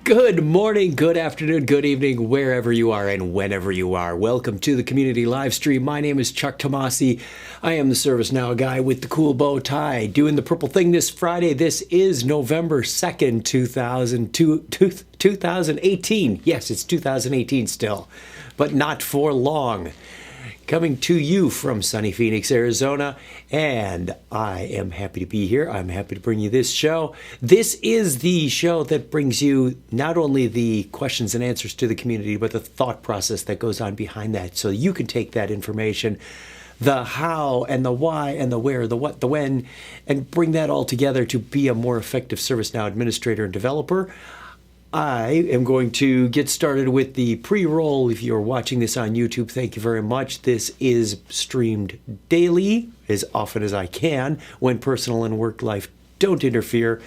Good morning, good afternoon, good evening, wherever you are and whenever you are. Welcome to the community live stream. My name is Chuck Tomasi. I am the ServiceNow guy with the cool bow tie, doing the purple thing this Friday. This is November 2nd, 2018. Yes, it's 2018 still, but not for long. Coming to you from sunny Phoenix, Arizona, and I am happy to be here. I'm happy to bring you this show. This is the show that brings you not only the questions and answers to the community, but the thought process that goes on behind that, so you can take that information, the how and the why and the where, the what, the when, and bring that all together to be a more effective ServiceNow administrator and developer. I am going to get started with the pre-roll. If you're watching this on YouTube, thank you very much. This is streamed daily, as often as I can, when personal and work life don't interfere,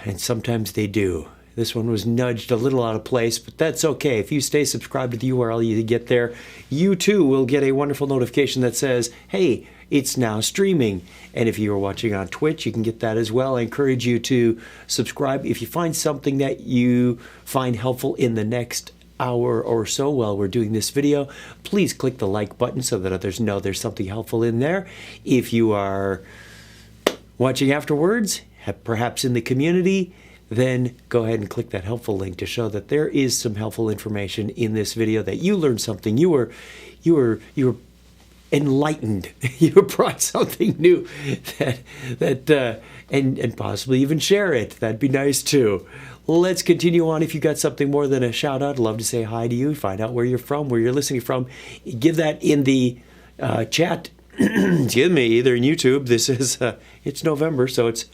and sometimes they do. This one was nudged a little out of place, but that's okay. If you stay subscribed to the URL you get there, you too will get a wonderful notification that says, hey, it's now streaming. And if you are watching on Twitch, you can get that as well. I encourage you to subscribe. If you find something that you find helpful in the next hour or so while we're doing this video, please click the like button so that others know there's something helpful in there. If you are watching afterwards, perhaps in the community, then go ahead and click that helpful link to show that there is some helpful information in this video, that you learned something, you were enlightened, you brought something new, and possibly even share it. That'd be nice too. Let's continue on. If you got something more than a shout out, I'd love to say hi to you, find out where you're from, where you're listening from. Give that in the chat. Excuse me, either in YouTube. This is it's November, so it's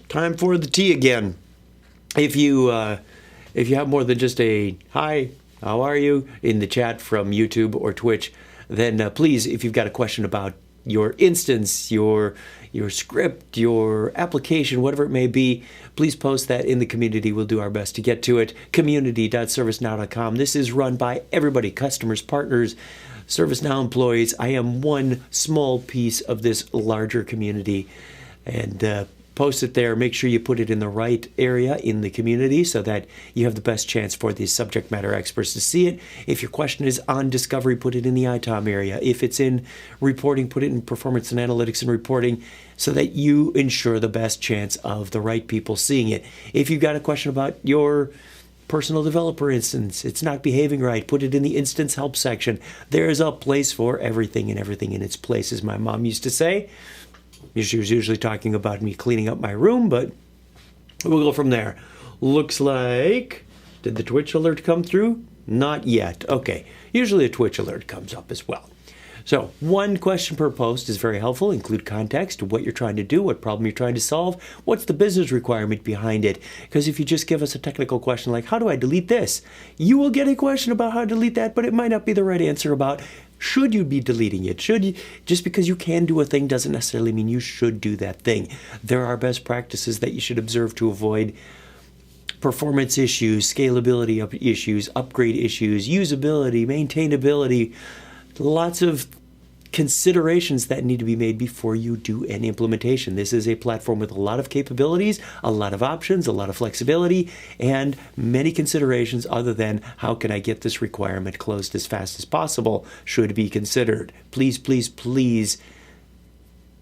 time for the tea again. If you have more than just a hi, how are you in the chat from YouTube or Twitch, then please, if you've got a question about your instance, your script, your application, whatever it may be, please post that in the community. We'll do our best to get to it. Community.servicenow.com. This is run by everybody, customers, partners, ServiceNow employees. I am one small piece of this larger community, and post it there. Make sure you put it in the right area in the community so that you have the best chance for the subject matter experts to see it. If your question is on discovery, put it in the ITOM area. If it's in reporting, put it in performance and analytics and reporting, so that you ensure the best chance of the right people seeing it. If you've got a question about your personal developer instance, it's not behaving right, put it in the instance help section. There's a place for everything, and everything in its place, as my mom used to say. She was usually talking about me cleaning up my room, but we'll go from there. Looks like, did the Twitch alert come through? Not yet. Okay, usually a Twitch alert comes up as well. So one question per post is very helpful. Include context, what you're trying to do, what problem you're trying to solve, what's the business requirement behind it. Because if you just give us a technical question like, how do I delete this? You will get a question about how to delete that, but it might not be the right answer about should you be deleting it? Should you? Just because you can do a thing doesn't necessarily mean you should do that thing. There are best practices that you should observe to avoid performance issues, scalability issues, upgrade issues, usability, maintainability. Lots of considerations that need to be made before you do an implementation. This is a platform with a lot of capabilities, a lot of options, a lot of flexibility, and many considerations other than how can I get this requirement closed as fast as possible should be considered. Please, please, please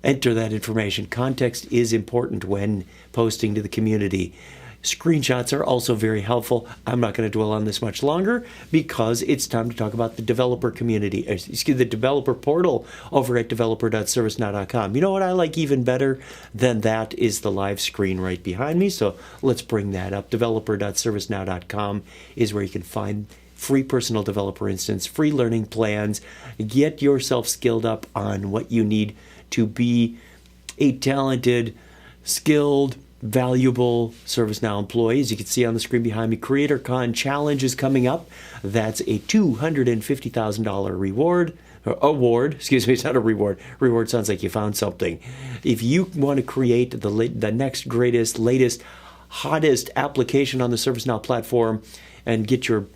enter that information. Context is important when posting to the community. Screenshots are also very helpful. I'm not going to dwell on this much longer because it's time to talk about the developer community, the developer portal over at developer.servicenow.com. You know what I like even better than that is the live screen right behind me. So let's bring that up. Developer.servicenow.com is where you can find free personal developer instance, free learning plans, get yourself skilled up on what you need to be a talented, skilled, valuable ServiceNow employee. As you can see on the screen behind me, CreatorCon Challenge is coming up. That's a $250,000 award. Excuse me, it's not a reward. Reward sounds like you found something. If you want to create the next greatest, latest, hottest application on the ServiceNow platform and get your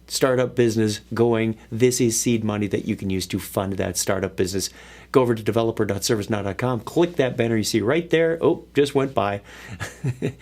startup business going, this is seed money that you can use to fund that startup business. Go over to developer.servicenow.com, click that banner you see right there. Oh, just went by.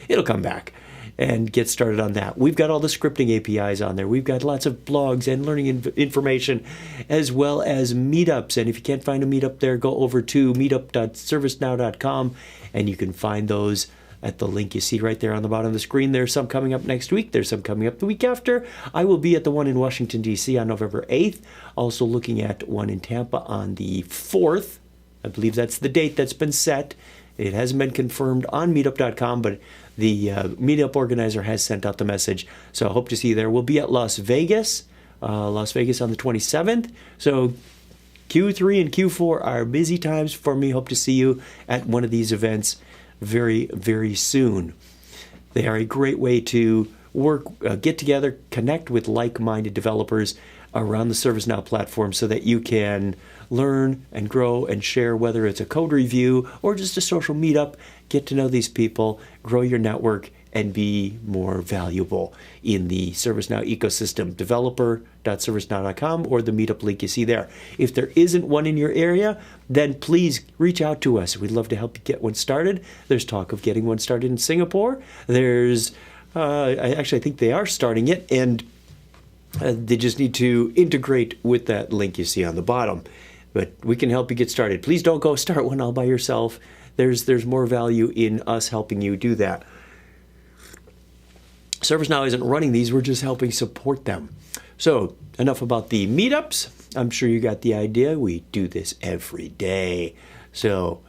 It'll come back. and get started on that. We've got all the scripting APIs on there. We've got lots of blogs and learning information, as well as meetups. And if you can't find a meetup there, go over to meetup.servicenow.com, and you can find those at the link you see right there on the bottom of the screen. There's some coming up next week. There's some coming up the week after. I will be at the one in Washington, D.C. on November 8th. Also looking at one in Tampa on the 4th. I believe that's the date that's been set. It hasn't been confirmed on meetup.com, but the meetup organizer has sent out the message. So I hope to see you there. We'll be at Las Vegas on the 27th. So Q3 and Q4 are busy times for me. Hope to see you at one of these events very, very soon. They are a great way to work, get together, connect with like-minded developers around the ServiceNow platform so that you can learn and grow and share, whether it's a code review or just a social meetup. Get to know these people, grow your network, and be more valuable in the ServiceNow ecosystem. Developer.servicenow.com or the meetup link you see there. If there isn't one in your area, then please reach out to us. We'd love to help you get one started. There's talk of getting one started in Singapore. There's, I think they are starting it, and they just need to integrate with that link you see on the bottom. But we can help you get started. Please don't go start one all by yourself. There's more value in us helping you do that. ServiceNow isn't running these. We're just helping support them. So enough about the meetups. I'm sure you got the idea. We do this every day. So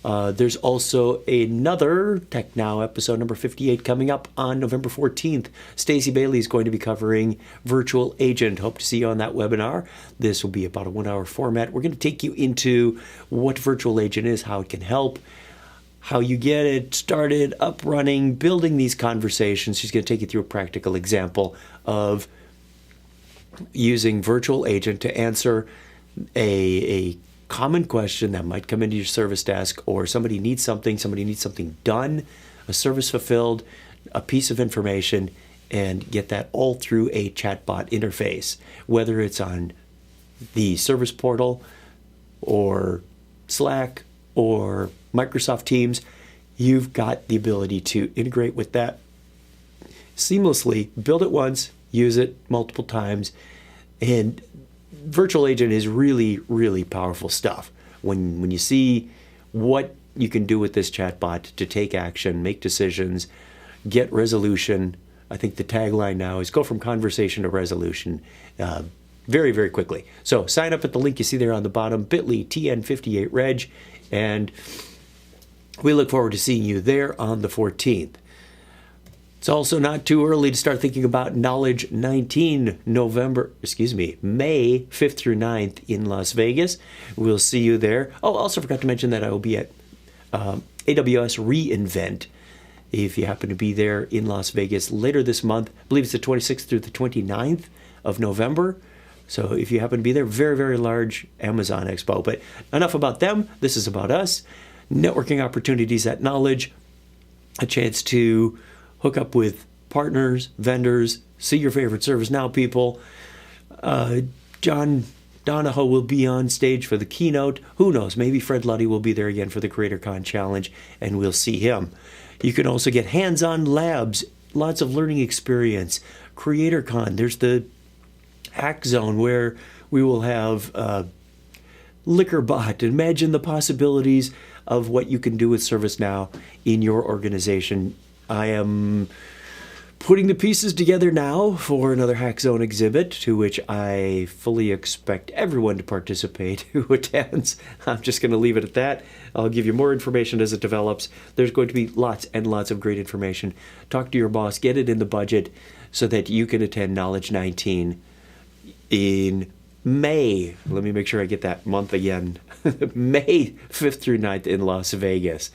there's also another Tech Now episode number 58 coming up on November 14th. Stacey Bailey is going to be covering Virtual Agent. Hope to see you on that webinar. This will be about a 1-hour format. We're going to take you into what Virtual Agent is, how it can help, how you get it started, up running, building these conversations. She's going to take you through a practical example of using Virtual Agent to answer a common question that might come into your service desk, or somebody needs something done, a service fulfilled, a piece of information, and get that all through a chatbot interface, whether it's on the service portal or Slack or Microsoft Teams. You've got the ability to integrate with that seamlessly, build it once, use it multiple times, and Virtual Agent is really, really powerful stuff. When you see what you can do with this chatbot to take action, make decisions, get resolution, I think the tagline now is go from conversation to resolution very, very quickly. So sign up at the link you see there on the bottom, bit.ly TN58Reg, and we look forward to seeing you there on the 14th. It's also not too early to start thinking about Knowledge 19, May 5th through 9th in Las Vegas. We'll see you there. Oh, also forgot to mention that I will be at AWS reInvent. If you happen to be there in Las Vegas later this month, I believe it's the 26th through the 29th of November. So if you happen to be there, very, very large Amazon Expo. But enough about them. This is about us. Networking opportunities at Knowledge. A chance to hook up with partners, vendors, see your favorite ServiceNow people. John Donahoe will be on stage for the keynote. Who knows? Maybe Fred Luddy will be there again for the CreatorCon Challenge, and we'll see him. You can also get hands-on labs, lots of learning experience. CreatorCon, there's the Hack Zone where we will have LiquorBot. Imagine the possibilities of what you can do with ServiceNow in your organization. I am putting the pieces together now for another Hack Zone exhibit, to which I fully expect everyone to participate who attends. I'm just going to leave it at that. I'll give you more information as it develops. There's going to be lots and lots of great information. Talk to your boss, get it in the budget so that you can attend Knowledge 19 in May. Let me make sure I get that month again. May 5th through 9th in Las Vegas.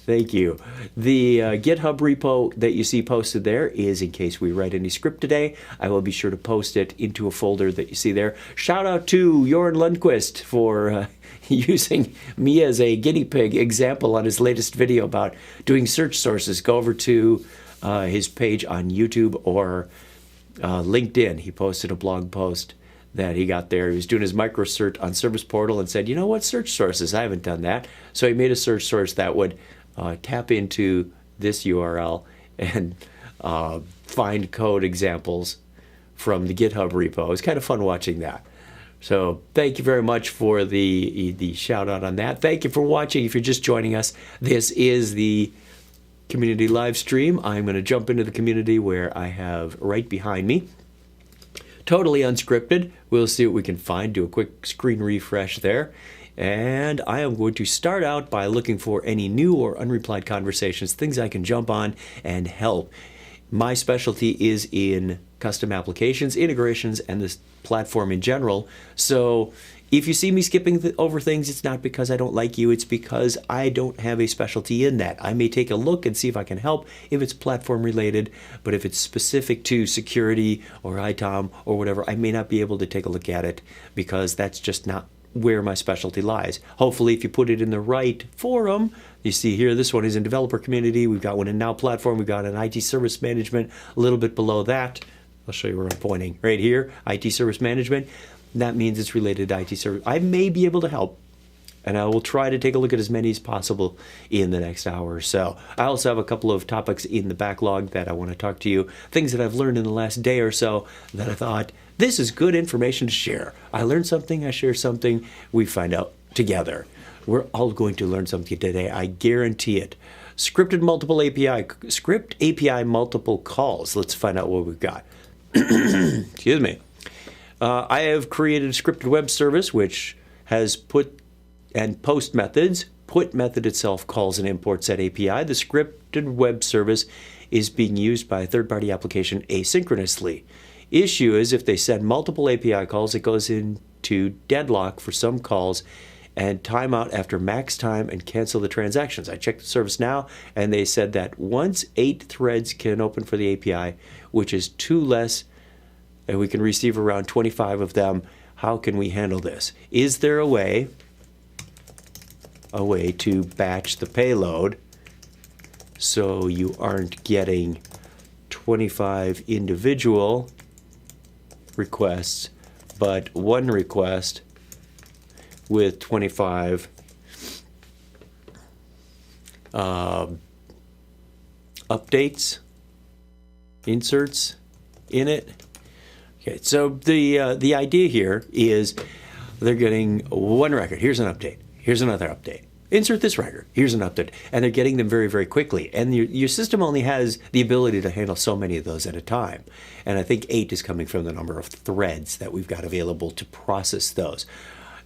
Thank you. The GitHub repo that you see posted there is in case we write any script today. I will be sure to post it into a folder that you see there. Shout out to Jorn Lundquist for using me as a guinea pig example on his latest video about doing search sources. Go over to his page on YouTube or LinkedIn. He posted a blog post that he got there. He was doing his micro cert on Service Portal and said, you know what, search sources, I haven't done that. So he made a search source that would tap into this URL, and find code examples from the GitHub repo. It's kind of fun watching that. So thank you very much for the shout out on that. Thank you for watching. If you're just joining us, this is the community live stream. I'm going to jump into the community where I have right behind me, totally unscripted. We'll see what we can find. Do a quick screen refresh there. And I am going to start out by looking for any new or unreplied conversations, things I can jump on and help. My specialty is in custom applications, integrations, and this platform in general. So if you see me skipping over things, it's not because I don't like you. It's because I don't have a specialty in that. I may take a look and see if I can help if it's platform related, but if it's specific to security or ITOM or whatever, I may not be able to take a look at it because that's just not where my specialty lies. Hopefully, if you put it in the right forum, you see here, this one is in developer community. We've got one in Now Platform. We've got an IT service management a little bit below that. I'll show you where I'm pointing. Right here, IT service management. That means it's related to IT service. I may be able to help, and I will try to take a look at as many as possible in the next hour or so. I also have a couple of topics in the backlog that I want to talk to you, things that I've learned in the last day or so that I thought, this is good information to share. I learned something, I share something, we find out together. We're all going to learn something today, I guarantee it. Script API multiple calls. Let's find out what we've got. Excuse me. I have created a scripted web service which has put and post methods. Put method itself calls and imports that API. The scripted web service is being used by a third-party application asynchronously. Issue is if they send multiple API calls, it goes into deadlock for some calls and timeout after max time and cancel the transactions. I checked the service now, and they said that once 8 threads can open for the API, which is 2 less, and we can receive around 25 of them, how can we handle this? Is there a way to batch the payload so you aren't getting 25 individual requests, but one request with 25 updates, inserts in it? Okay, so the idea here is they're getting one record. Here's an update. Here's another update. Insert this record. Here's an update. And they're getting them very, very quickly. And your system only has the ability to handle so many of those at a time. And I think 8 is coming from the number of threads that we've got available to process those.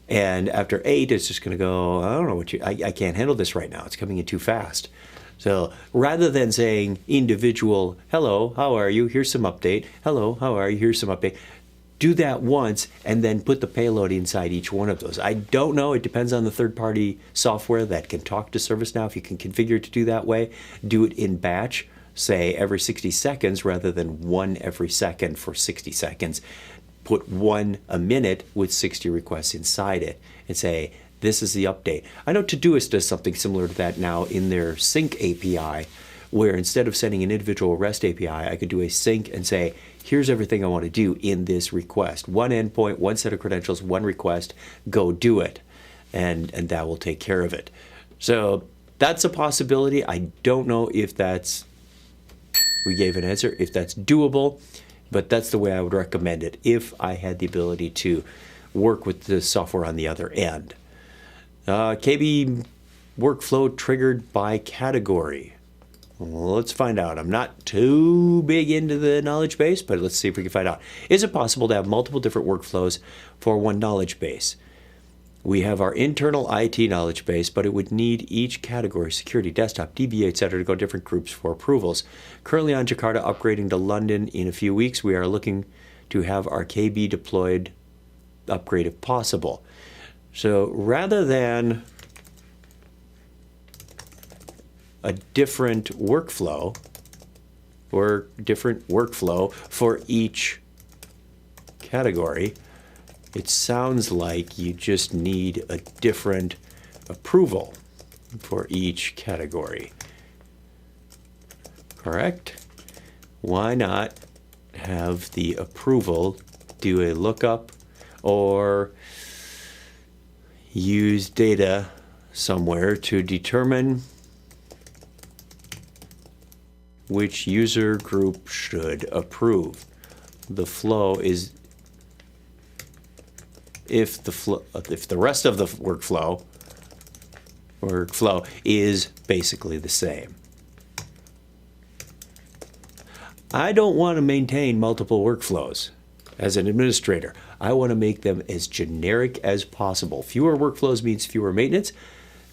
And after 8, it's just going to go, I don't know I can't handle this right now. It's coming in too fast. So rather than saying individual, hello, how are you? Here's some update. Hello, how are you? Here's some update. Do that once and then put the payload inside each one of those. I don't know. It depends on the third-party software that can talk to ServiceNow. If you can configure it to do that way, do it in batch, say every 60 seconds rather than one every second for 60 seconds. Put one a minute with 60 requests inside it and say, this is the update. I know Todoist does something similar to that now in their sync API, where instead of sending an individual REST API, I could do a sync and say, here's everything I want to do in this request. One endpoint, one set of credentials, one request, go do it. And that will take care of it. So that's a possibility. I don't know if we gave an answer, if that's doable, but that's the way I would recommend it if I had the ability to work with the software on the other end. KB workflow triggered by category. Well, let's find out. I'm not too big into the knowledge base, but let's see if we can find out. Is it possible to have multiple different workflows for one knowledge base? We have our internal IT knowledge base, but it would need each category, security, desktop, DBA, etc., to go different groups for approvals. Currently on Jakarta, upgrading to London in a few weeks. We are looking to have our KB deployed upgrade if possible. So rather than a different workflow for each category, it sounds like you just need a different approval for each category. Correct? Why not have the approval do a lookup or use data somewhere to determine which user group should approve. The flow is if the rest of the workflow is basically the same. I don't want to maintain multiple workflows as an administrator. I want to make them as generic as possible. Fewer workflows means fewer maintenance,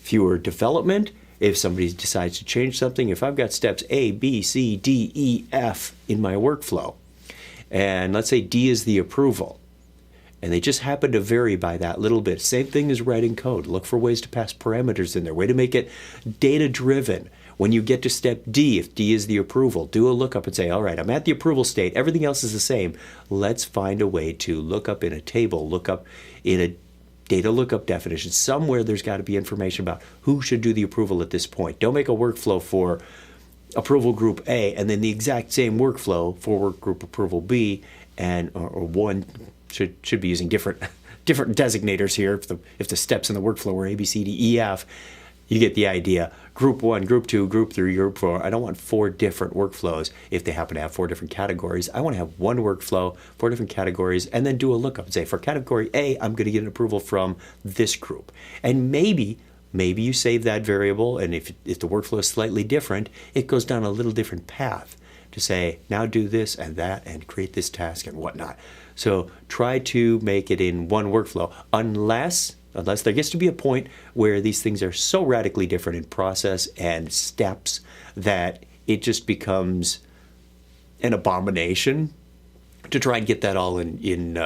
fewer development. If somebody decides to change something, if I've got steps A, B, C, D, E, F in my workflow, and let's say D is the approval, and they just happen to vary by that little bit. Same thing as writing code. Look for ways to pass parameters in there, way to make it data-driven. When you get to step D, if D is the approval, do a lookup and say, all right, I'm at the approval state. Everything else is the same. Let's find a way to look up in a table, look up in a data lookup definition. Somewhere there's got to be information about who should do the approval at this point. Don't make a workflow for approval group A and then the exact same workflow for work group approval B, and or one should be using different designators here. If the steps in the workflow were A, B, C, D, E, F, you get the idea. Group 1, Group 2, Group 3, Group 4. I don't want 4 different workflows. If they happen to have 4 different categories, I want to have one workflow, 4 different categories, and then do a lookup and say, for category A, I'm going to get an approval from this group. And maybe you save that variable, and if the workflow is slightly different, it goes down a little different path to say, now do this and that and create this task and whatnot. So try to make it in one workflow, unless there gets to be a point where these things are so radically different in process and steps that it just becomes an abomination to try and get that all in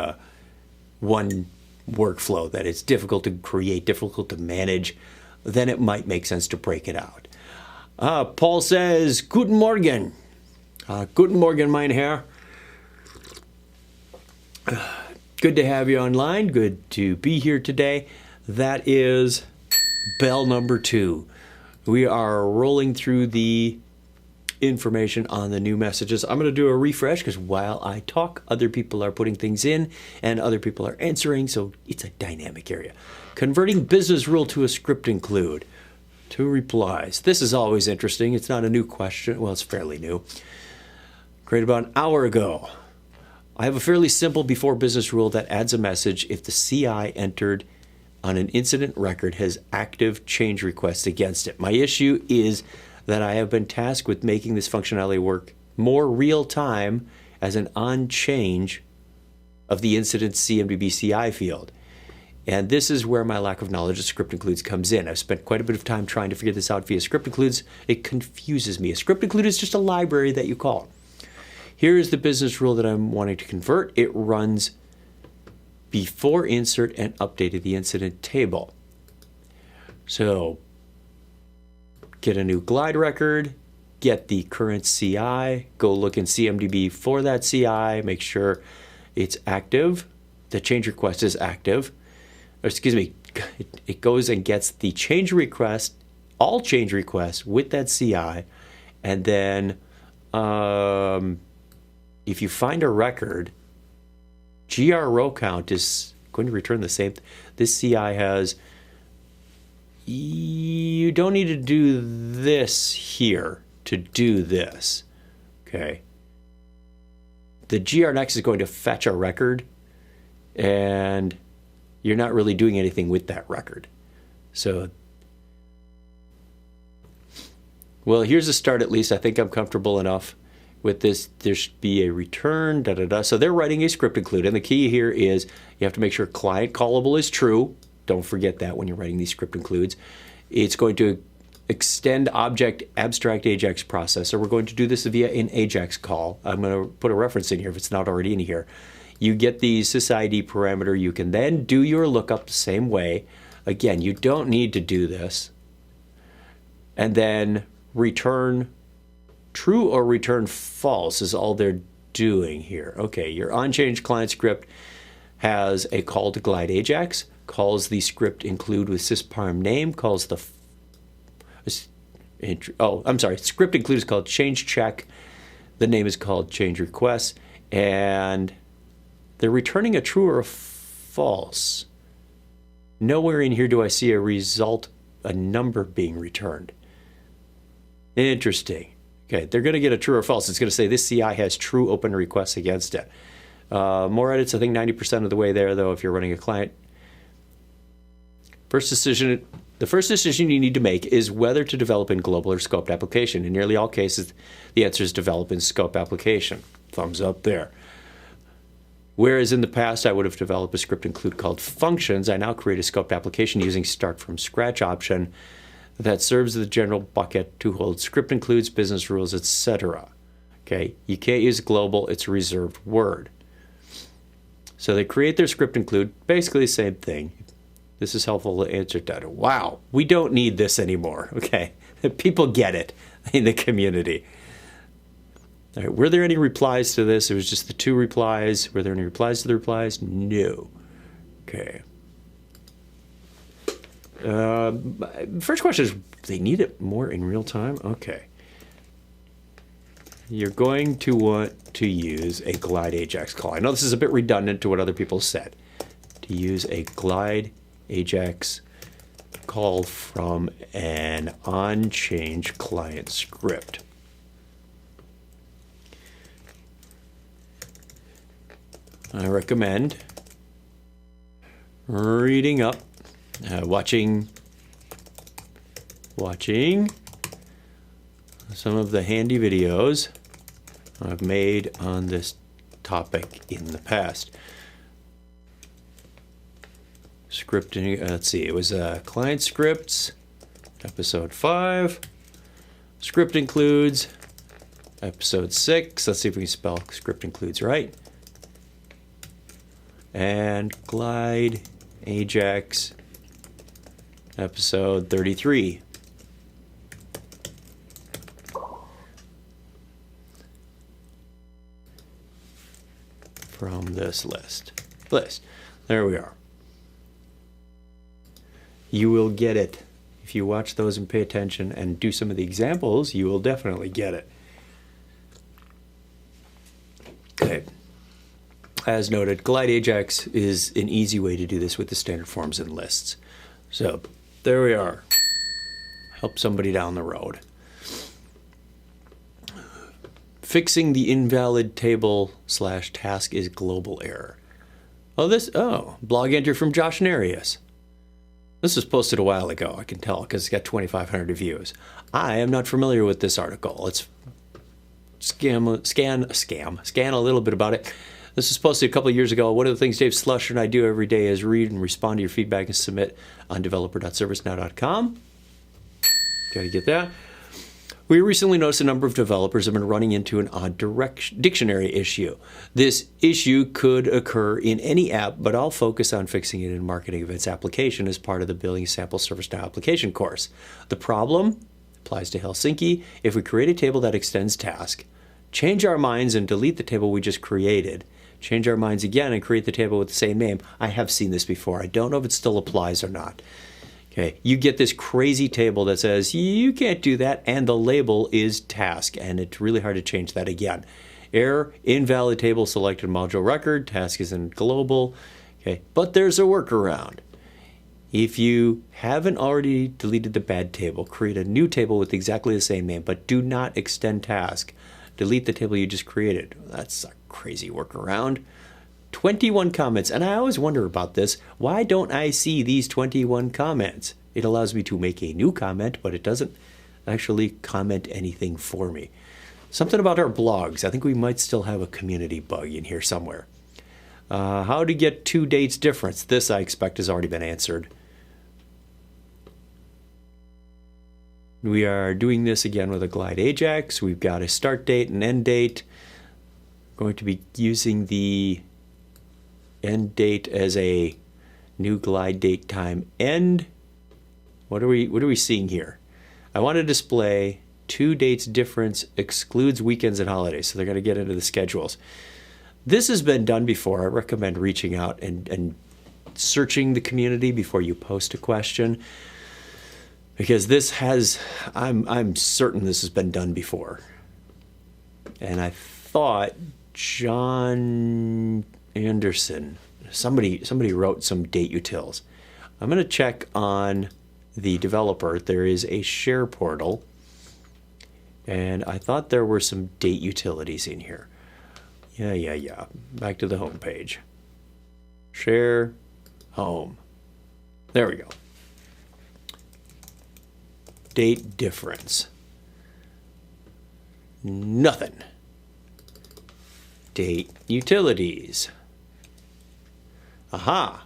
one workflow, that it's difficult to create, difficult to manage. Then it might make sense to break it out. Paul says, Guten Morgen. Guten Morgen, mein Herr. Good to have you online. Good to be here today. That is bell number 2. We are rolling through the information on the new messages. I'm going to do a refresh because while I talk, other people are putting things in and other people are answering, so it's a dynamic area. Converting business rule to a script include. 2 replies. This is always interesting. It's not a new question. Well, it's fairly new. Created about an hour ago. I have a fairly simple before business rule that adds a message if the CI entered on an incident record has active change requests against it. My issue is that I have been tasked with making this functionality work more real time as an on change of the incident CMDB CI field. And this is where my lack of knowledge of script includes comes in. I've spent quite a bit of time trying to figure this out via script includes. It confuses me. A script include is just a library that you call. Here is the business rule that I'm wanting to convert. It runs before insert and updated the incident table. So get a new glide record, get the current CI, go look in CMDB for that CI, make sure it's active, the change request is active. Or excuse me, it goes and gets the change request, all change requests with that CI, and then if you find a record, GR row count is going to return the same. This CI has, you don't need to do this here to do this. Okay. The GR next is going to fetch a record, and you're not really doing anything with that record. So, well, here's a start at least. I think I'm comfortable enough with this. There should be a return, So they're writing a script include, and the key here is you have to make sure client callable is true. Don't forget that when you're writing these script includes. It's going to extend object abstract AJAX processor. We're going to do this via an AJAX call. I'm going to put a reference in here if it's not already in here. You get the sysid parameter. You can then do your lookup the same way. Again, you don't need to do this. And then return true or return false is all they're doing here. Okay, your onChange client script has a call to glide AJAX, calls the script include with sysparm name, calls the script include is called change check. The name is called change request, and they're returning a true or a false. Nowhere in here do I see a number being returned. Interesting. Okay, they're going to get a true or false. It's going to say this CI has true open requests against it. More edits, I think 90% of the way there, though, if you're running a client. The first decision you need to make is whether to develop in global or scoped application. In nearly all cases, the answer is develop in scope application. Thumbs up there. Whereas in the past, I would have developed a script include called functions, I now create a scoped application using start from scratch option that serves the general bucket to hold script includes, business rules, etc. Okay, you can't use global, it's a reserved word. So they create their script include, basically the same thing. This is helpful to answer that. Wow, we don't need this anymore. Okay, people get it in the community. All right, were there any replies to this? It was just the 2 replies. Were there any replies to the replies? No. Okay. First question is, they need it more in real time? Okay. You're going to want to use a glide Ajax call. I know this is a bit redundant to what other people said. To use a glide Ajax call from an on-change client script. I recommend reading up, watching some of the handy videos I've made on this topic in the past. Scripting, let's see, it was client scripts, episode 5. Script includes, episode 6. Let's see if we can spell script includes right. And glide Ajax, episode 33. From this list. There we are. You will get it. If you watch those and pay attention and do some of the examples, you will definitely get it. Okay. As noted, Glide Ajax is an easy way to do this with the standard forms and lists. So there we are. Help somebody down the road. Fixing the invalid table / task is global error. Blog entry from Josh Narius. This was posted a while ago, I can tell, because it's got 2,500 views. I am not familiar with this article. Let's scan a little bit about it. This was posted a couple of years ago. One of the things Dave Slusher and I do every day is read and respond to your feedback and submit on developer.servicenow.com. Got to get that. We recently noticed a number of developers have been running into an odd dictionary issue. This issue could occur in any app, but I'll focus on fixing it in marketing of its application as part of the Building Sample ServiceNow application course. The problem applies to Helsinki. If we create a table that extends task, change our minds and delete the table we just created, change our minds again and create the table with the same name. I have seen this before. I don't know if it still applies or not. Okay, you get this crazy table that says you can't do that, and the label is task, and it's really hard to change that again. Error, invalid table selected module record, task isn't global. Okay, but there's a workaround. If you haven't already deleted the bad table, create a new table with exactly the same name, but do not extend task. Delete the table you just created. That's a crazy workaround. 21 comments, and I always wonder about this. Why don't I see these 21 comments? It allows me to make a new comment, but it doesn't actually comment anything for me. Something about our blogs. I think we might still have a community bug in here somewhere. How to get 2 dates difference. This, I expect, has already been answered. We are doing this again with a Glide Ajax. We've got a start date and end date. Going to be using the end date as a new glide date time end. What are we seeing here? I want to display 2 dates difference excludes weekends and holidays. So they're going to get into the schedules. This has been done before. I recommend reaching out and searching the community before you post a question, because this has, I'm certain this has been done before. And I thought John Anderson, somebody wrote some date utils. I'm going to check on the developer. There is a share portal, And I thought there were some date utilities in here. Yeah. Back to the home page. Share, home. There we go. Date difference. Nothing. Date utilities. Aha.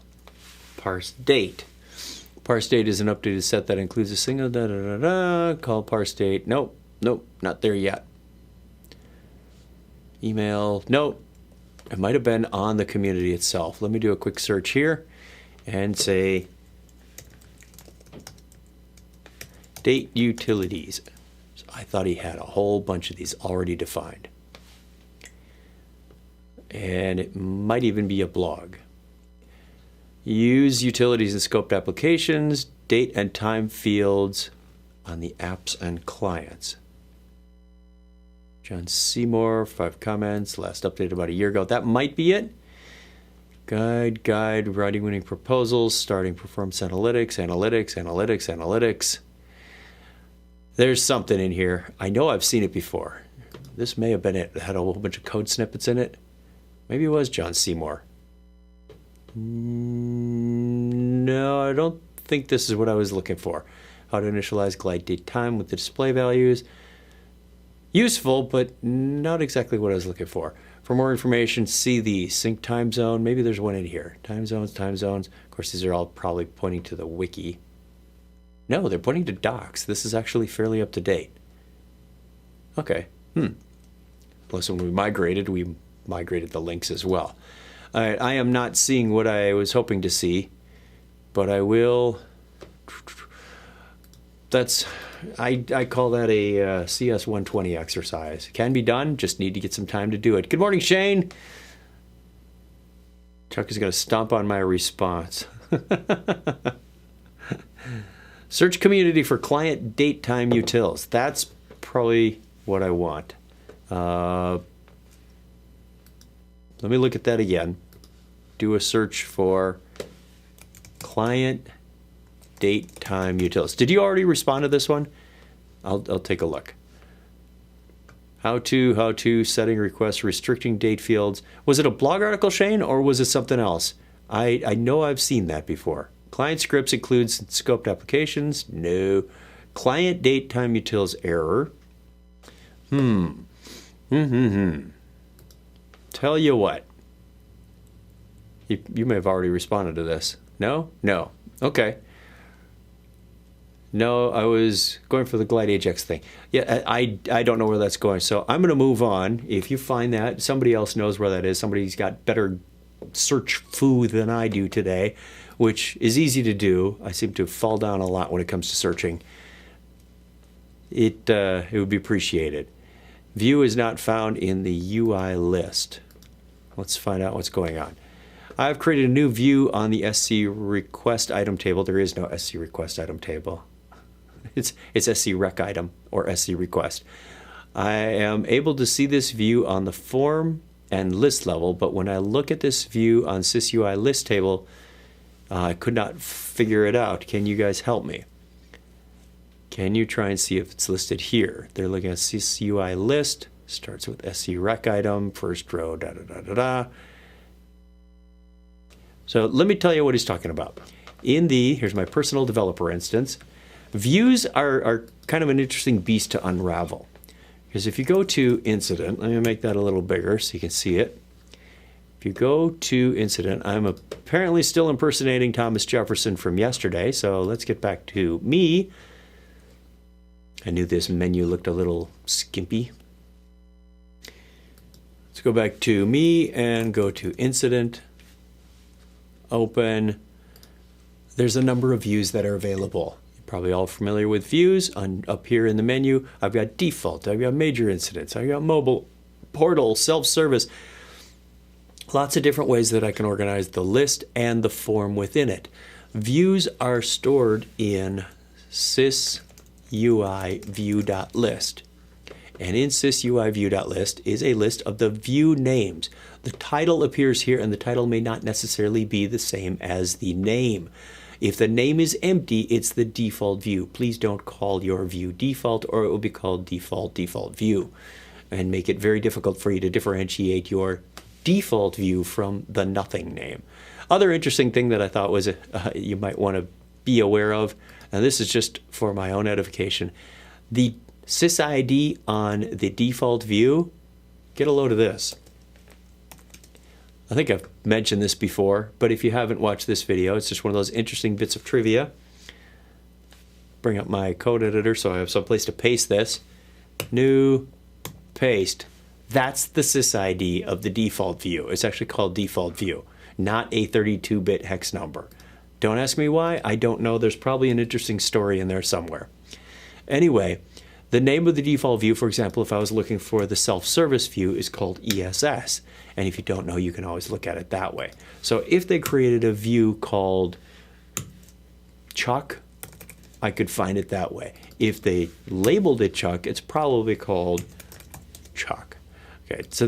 Parse date. Parse date is an updated set that includes a single call parse date. Nope, not there yet. Email, nope. It might have been on the community itself. Let me do a quick search here and say date utilities. So I thought he had a whole bunch of these already defined. And it might even be a blog. Use utilities in scoped applications, date and time fields on the apps and clients. John Seymour, 5 comments, last updated about a year ago. That might be it. Guide, writing winning proposals, starting performance analytics. There's something in here. I know I've seen it before. This may have been it. It had a whole bunch of code snippets in it. Maybe it was John Seymour. No, I don't think this is what I was looking for. How to initialize glide date time with the display values. Useful, but not exactly what I was looking for. For more information, see the sync time zone. Maybe there's one in here. Time zones. Of course, these are all probably pointing to the wiki. No, they're pointing to docs. This is actually fairly up to date. Okay. Plus, when we migrated the links as well. All right, I am not seeing what I was hoping to see, but I will. I call that a CS 120 exercise. Can be done, just need to get some time to do it. Good morning, Shane. Chuck is going to stomp on my response. Search community for client date time utils. That's probably what I want. Let me look at that again. Do a search for client date time utils. Did you already respond to this one? I'll take a look. How to setting requests, restricting date fields. Was it a blog article, Shane, or was it something else? I know I've seen that before. Client scripts includes scoped applications. No. Client date time utils error. Tell you what. You may have already responded to this. No? No. Okay. No, I was going for the Glide Ajax thing. Yeah, I don't know where that's going, so I'm going to move on. If you find that, somebody else knows where that is. Somebody's got better search foo than I do today, which is easy to do. I seem to fall down a lot when it comes to searching. It would be appreciated. View is not found in the UI list. Let's find out what's going on. I've created a new view on the SC request item table. There is no SC request item table. It's SC rec item or SC request. I am able to see this view on the form and list level, but when I look at this view on SysUI list table, I could not figure it out. Can you guys help me? Can you try and see if it's listed here? They're looking at SysUI list, starts with SC rec item, first row, So let me tell you what he's talking about. Here's my personal developer instance. Views are kind of an interesting beast to unravel. Because if you go to incident, let me make that a little bigger so you can see it. If you go to incident, I'm apparently still impersonating Thomas Jefferson from yesterday, so let's get back to me. I knew this menu looked a little skimpy. Let's go back to me and go to incident. Open. There's a number of views that are available. You're probably all familiar with views. Up here in the menu, I've got default, I've got major incidents, I've got mobile, portal, self-service. Lots of different ways that I can organize the list and the form within it. Views are stored in sysui view.list. And in sysui view.list is a list of the view names. The title appears here, and the title may not necessarily be the same as the name. If the name is empty, it's the default view. Please don't call your view default, or it will be called default view, and make it very difficult for you to differentiate your default view from the nothing name. Other interesting thing that I thought was you might want to be aware of, and this is just for my own edification, the sysid on the default view, get a load of this. I think I've mentioned this before, but if you haven't watched this video, it's just one of those interesting bits of trivia. Bring up my code editor so I have someplace to paste this. New, paste. That's the sysid of the default view. It's actually called default view, not a 32-bit hex number. Don't ask me why. I don't know. There's probably an interesting story in there somewhere. Anyway, the name of the default view, for example, if I was looking for the self-service view, is called ESS. And if you don't know, you can always look at it that way. So if they created a view called Chuck, I could find it that way. If they labeled it Chuck, it's probably called Chuck. Okay, so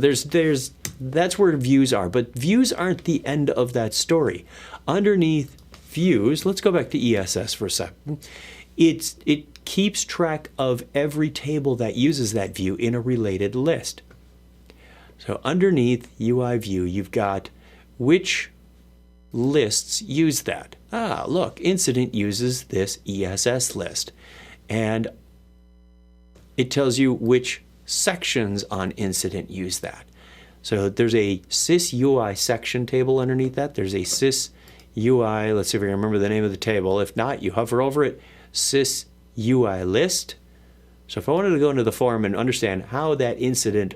that's where views are. But views aren't the end of that story. Underneath views, let's go back to ESS for a second. It keeps track of every table that uses that view in a related list. So underneath UI view, you've got which lists use that. Ah, look, incident uses this ESS list. And it tells you which sections on incident use that. So there's a sysui section table underneath that. There's a sysui, let's see if I can remember the name of the table. If not, you hover over it, sysui list. So if I wanted to go into the form and understand how that incident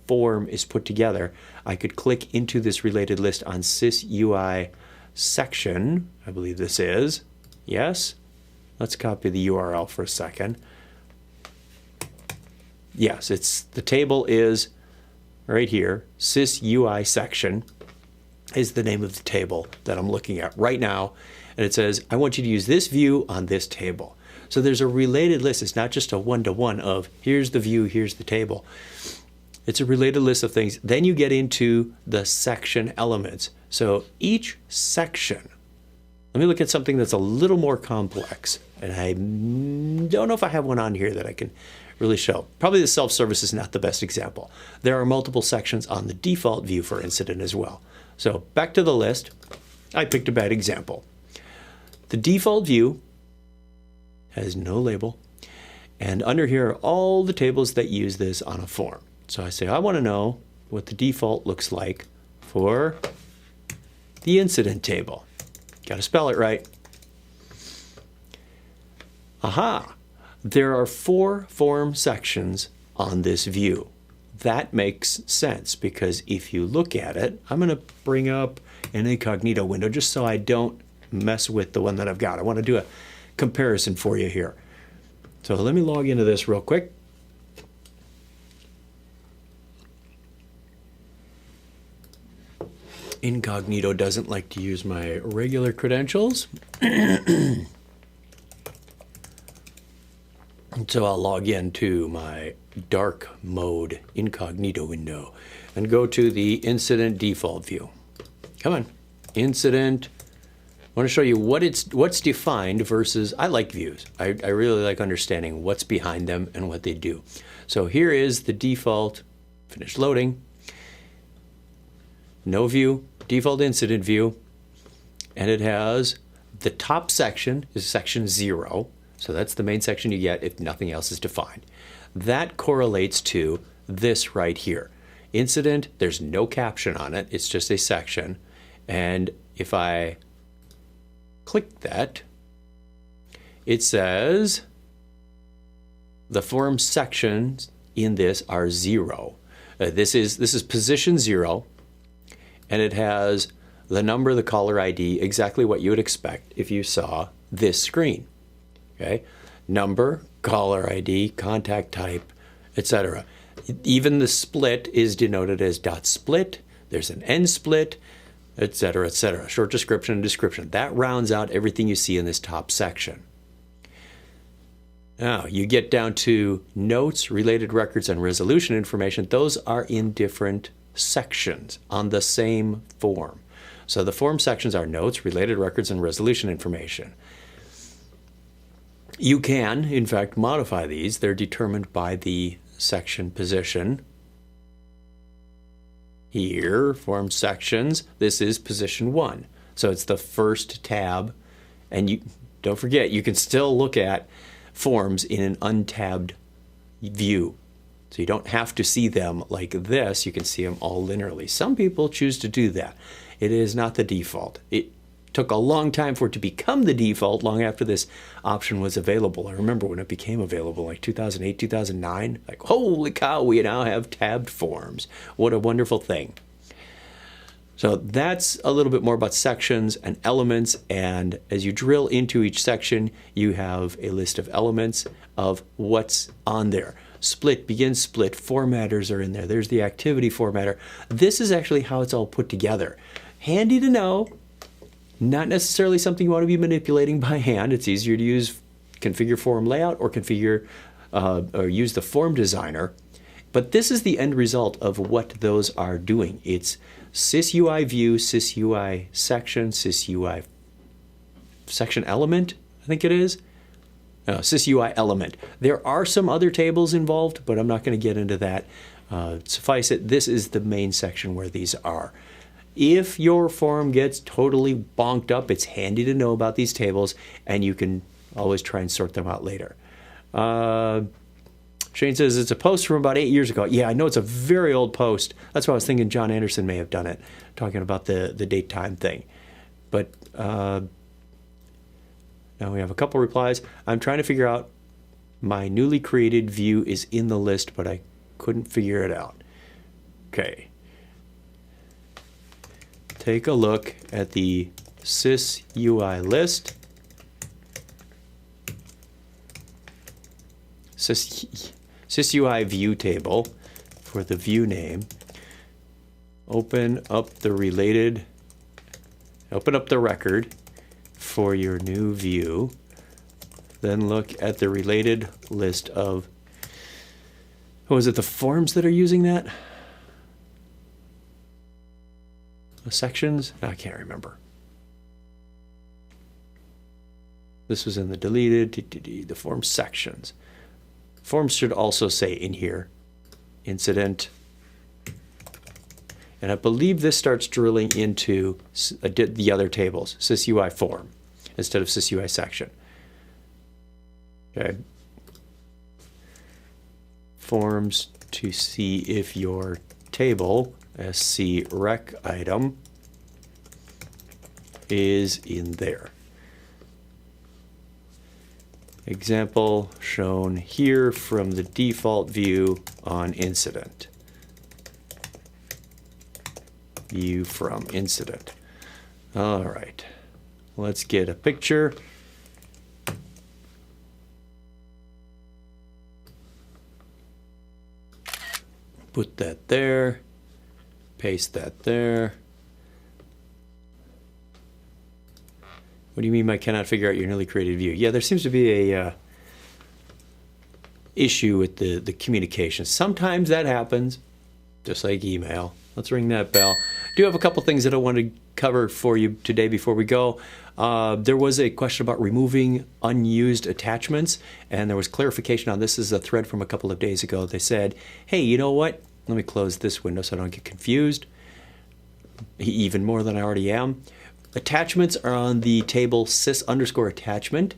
form is put together, I could click into this related list on sysui section. I believe this is. Yes. Let's copy the URL for a second. Yes, the table is right here. Sysui section is the name of the table that I'm looking at right now. And it says, I want you to use this view on this table. So there's a related list. It's not just a one-to-one of here's the view, here's the table. It's a related list of things. Then you get into the section elements. So each section, let me look at something that's a little more complex. And I don't know if I have one on here that I can really show. Probably the self-service is not the best example. There are multiple sections on the default view for incident as well. So back to the list. I picked a bad example. The default view has no label. And under here are all the tables that use this on a form. So I say, I want to know what the default looks like for the incident table. Got to spell it right. Aha! There are 4 form sections on this view. That makes sense because if you look at it, I'm going to bring up an incognito window just so I don't mess with the one that I've got. I want to do a comparison for you here. So let me log into this real quick. Incognito doesn't like to use my regular credentials. So I'll log into my dark mode incognito window and go to the incident default view. Come on, incident. I want to show you what's defined versus, I like views. I really like understanding what's behind them and what they do. So here is the default, finish loading, no view, default incident view, and it has the top section is section 0. So that's the main section you get if nothing else is defined. That correlates to this right here. Incident, there's no caption on it. It's just a section. And if I click that, it says the form sections in this are 0. This is position 0, and it has the number, the caller ID, exactly what you would expect if you saw this screen. Okay, number, caller ID, contact type, etc. Even the split is denoted as .split. There's an end split, etc., etc. Short description and description. That rounds out everything you see in this top section. Now, you get down to notes, related records, and resolution information. Those are in different sections on the same form. So the form sections are notes, related records, and resolution information. You can, in fact, modify these. They're determined by the section position. Here, form sections, this is position 1. So it's the first tab. And you don't forget, you can still look at forms in an untabbed view. So you don't have to see them like this. You can see them all linearly. Some people choose to do that. It is not the default. It took a long time for it to become the default, long after this option was available. I remember when it became available, like 2008, 2009. Like, holy cow, we now have tabbed forms. What a wonderful thing. So that's a little bit more about sections and elements, and as you drill into each section, you have a list of elements of what's on there. Split, begin, split, formatters are in there. There's the activity formatter. This is actually how it's all put together. Handy to know. Not necessarily something you want to be manipulating by hand. It's easier to use configure form layout or configure or use the form designer. But this is the end result of what those are doing. It's sysui view, sysui section, sysui section element, I think it is. Sysui element. There are some other tables involved, but I'm not going to get into that. Suffice it, this is the main section where these are. If your form gets totally bonked up, it's handy to know about these tables, and you can always try and sort them out later. Shane says it's a post from about 8 years ago. Yeah, I know it's a very old post. That's why I was thinking John Anderson may have done it, talking about the date time thing. But now we have a couple replies. I'm trying to figure out my newly created view is in the list, but I couldn't figure it out. Okay. Take a look at the sysui list. Sysui view table for the view name. Open up the record for your new view. Then look at the related list of, is it the forms that are using that? The sections? No, I can't remember. This was in the deleted, the form sections. Forms should also say in here, incident. And I believe this starts drilling into the other tables, sysui form, instead of sysui section. Okay. Forms to see if your table, SC rec item, is in there. Example shown here from the default view on incident. View from incident. All right, let's get a picture. Put that there, paste that there. What do you mean by cannot figure out your newly created view? Yeah, there seems to be a issue with the communication. Sometimes that happens, just like email. Let's ring that bell. I do have a couple things that I want to cover for you today before we go. There was a question about removing unused attachments, and there was clarification on this. This is a thread from a couple of days ago. They said, hey, you know what? Let me close this window so I don't get confused, even more than I already am. Attachments are on the table sys_attachment,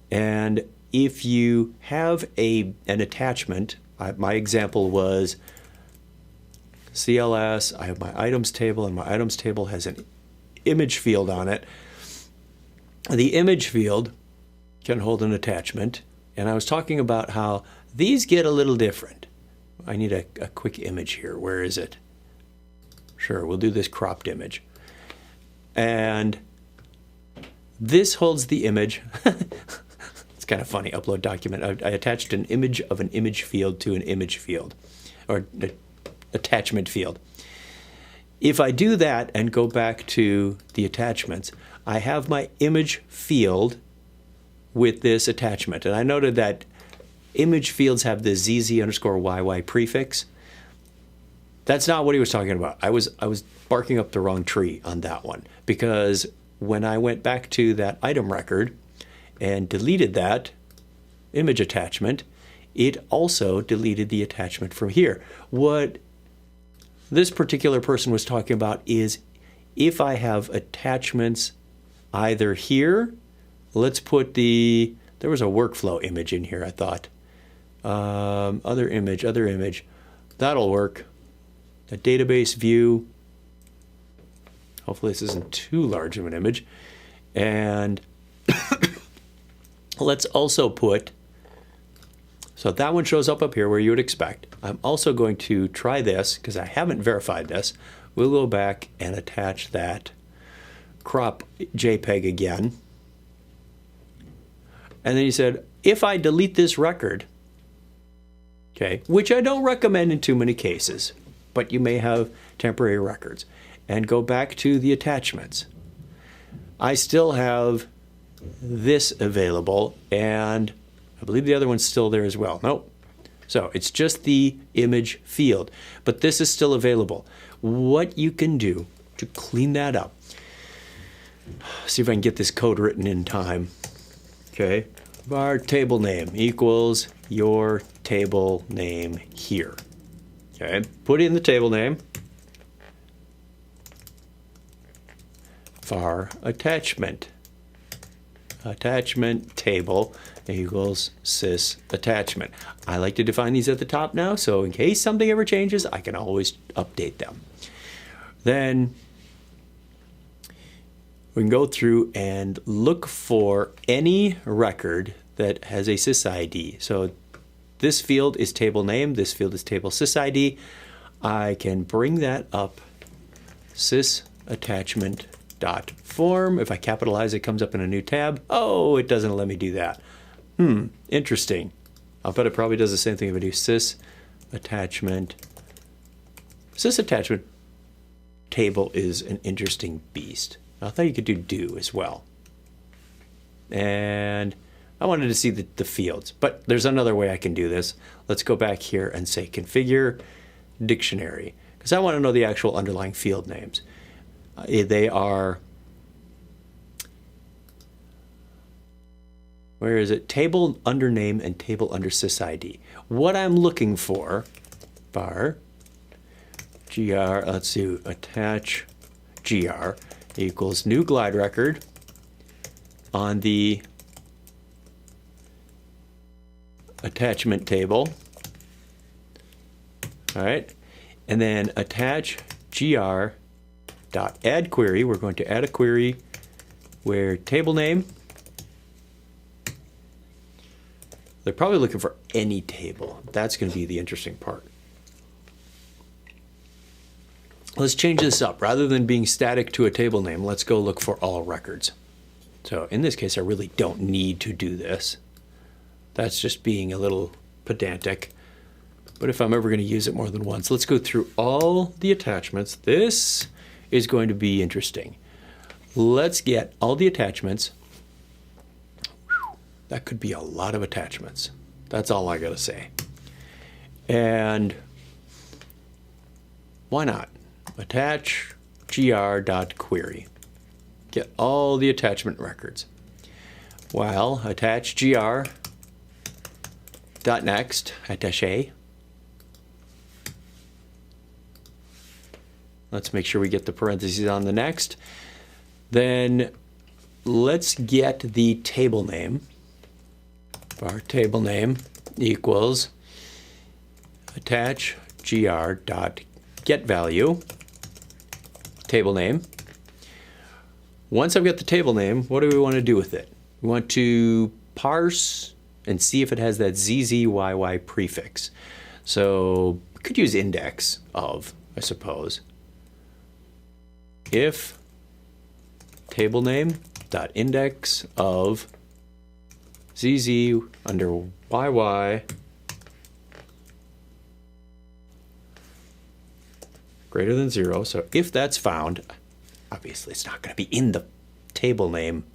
and if you have an attachment, my example was CLS, I have my items table, and my items table has an image field on it. The image field can hold an attachment, and I was talking about how these get a little different. I need a quick image here. Where is it? Sure, we'll do this cropped image. And this holds the image. It's kind of funny, upload document. I attached an image of an image field to an image field, or attachment field. If I do that and go back to the attachments, I have my image field with this attachment. And I noted that image fields have the ZZ_YY prefix. That's not what he was talking about. I was barking up the wrong tree on that one, because when I went back to that item record and deleted that image attachment, it also deleted the attachment from here. What this particular person was talking about is if I have attachments either here, let's put there was a workflow image in here, I thought. Other image, that'll work. A database view. Hopefully this isn't too large of an image. And let's also put, so that one shows up here where you would expect. I'm also going to try this because I haven't verified this. We'll go back and attach that crop JPEG again. And then he said, if I delete this record, okay, which I don't recommend in too many cases, but you may have temporary records, and go back to the attachments, I still have this available, and I believe the other one's still there as well. Nope. So it's just the image field, but this is still available. What you can do to clean that up, see if I can get this code written in time. Okay, var table name equals your table name here. Okay, put in the table name. Var attachment table equals sys attachment. I like to define these at the top now, so in case something ever changes, I can always update them. Then we can go through and look for any record that has a sys ID. So this field is table name, this field is table sys ID. I can bring that up, sys attachment dot form. If I capitalize, it comes up in a new tab. Oh, it doesn't let me do that. Interesting. I'll bet it probably does the same thing if I do sys attachment. Sys attachment table is an interesting beast. I thought you could do as well. And I wanted to see the fields, but there's another way I can do this. Let's go back here and say configure dictionary, because I want to know the actual underlying field names. They are, where is it? Table under name and table under sys-ID. What I'm looking for, var gr, let's see, attach gr equals new glide record on the attachment table. All right, and then attach gr dot add query. We're going to add a query where table name, they're probably looking for any table. That's going to be the interesting part. Let's change this up. Rather than being static to a table name, let's go look for all records. So in this case, I really don't need to do this. That's just being a little pedantic. But if I'm ever going to use it more than once, let's go through all the attachments. This is going to be interesting. Let's get all the attachments. That could be a lot of attachments. That's all I got to say. And why not? Attach gr.query. Get all the attachment records. Well, attach gr.next, attaché. Let's make sure we get the parentheses on the next. Then let's get the table name. Our table name equals attach gr.getValue, table name. Once I've got the table name, what do we want to do with it? We want to parse and see if it has that ZZYY prefix. So we could use index of, I suppose. If table name dot index of ZZ under YY greater than 0. So if that's found, obviously it's not going to be in the table name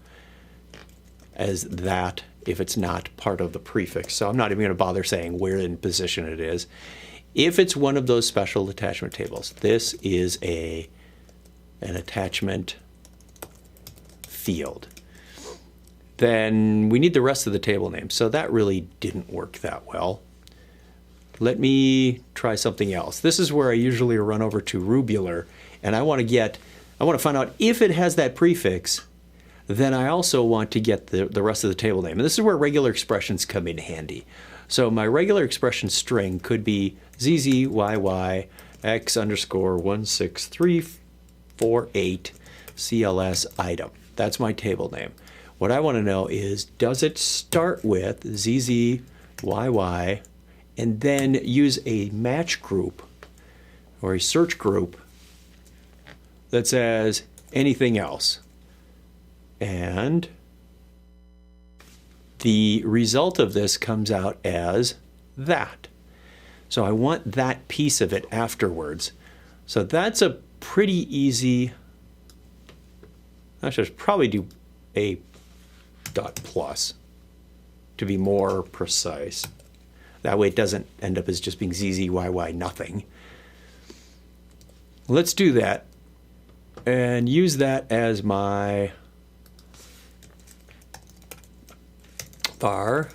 as that if it's not part of the prefix. So I'm not even going to bother saying where in position it is. if it's one of those special attachment tables, this is an attachment field, then we need the rest of the table name. So that really didn't work that well. Let me try something else. This is where I usually run over to Rubular, and I want to find out if it has that prefix. Then I also want to get the rest of the table name. And this is where regular expressions come in handy. So my regular expression string could be ZZYY X underscore 16348 CLS item. That's my table name. What I want to know is, does it start with ZZYY and then use a match group or a search group that says anything else? And the result of this comes out as that. So I want that piece of it afterwards. So that's a pretty easy, I should probably do a dot plus to be more precise. That way it doesn't end up as just being ZZYY nothing. Let's do that and use that as my var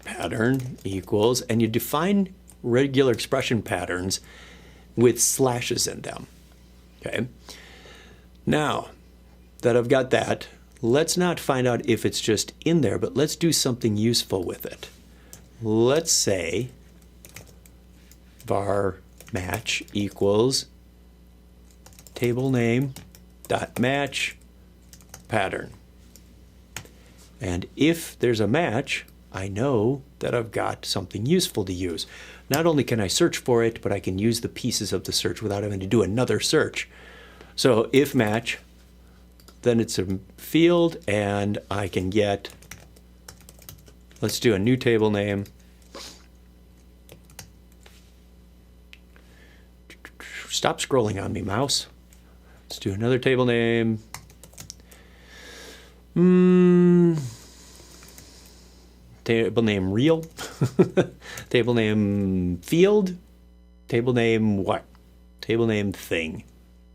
pattern equals, and you define regular expression patterns with slashes in them. Okay. Now that I've got that, let's not find out if it's just in there, but let's do something useful with it. Let's say var match equals table name dot match pattern. And if there's a match, I know that I've got something useful to use. Not only can I search for it, but I can use the pieces of the search without having to do another search. So if match, then it's a field, and I can get, let's do a new table name. Stop scrolling on me, mouse. Let's do another table name. Table name real. Table name field. Table name what? Table name thing.